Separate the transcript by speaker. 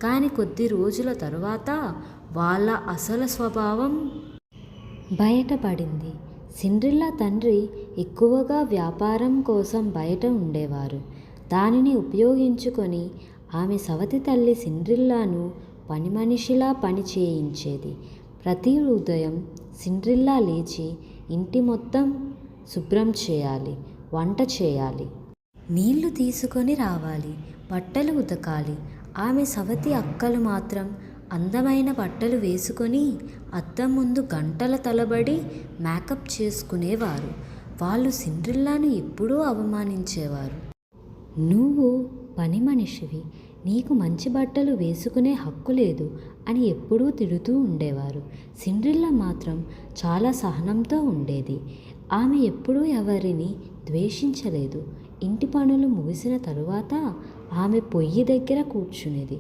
Speaker 1: కానీ కొద్ది రోజుల తరువాత వాళ్ళ అసలు స్వభావం బయటపడింది. సిండ్రిల్లా తండ్రి ఎక్కువగా వ్యాపారం కోసం బయట ఉండేవారు. దానిని ఉపయోగించుకొని ఆమె సవతి తల్లి సిండ్రిల్లాను పనిమనిషిలా పని చేయించేది. ప్రతి ఉదయం సిండ్రిల్లా లేచి ఇంటి మొత్తం శుభ్రం చేయాలి, వంట చేయాలి, నీళ్లు తీసుకొని రావాలి, బట్టలు ఉతకాలి. ఆమె సవతి అక్కలు మాత్రం అందమైన బట్టలు వేసుకొని అద్దం ముందు గంటల తలబడి మేకప్ చేసుకునేవారు. వాళ్ళు సిండ్రిల్లాను ఎప్పుడూ అవమానించేవారు. నువ్వు పని మనిషివి, నీకు మంచి బట్టలు వేసుకునే హక్కు లేదు అని ఎప్పుడూ తిడుతూ ఉండేవారు. సిండ్రిల్లా మాత్రం చాలా సహనంతో ఉండేది. ఆమె ఎప్పుడూ ఎవరిని ద్వేషించలేదు. ఇంటి పనులు ముగిసిన తరువాత ఆమె పొయ్యి దగ్గర కూర్చునేది.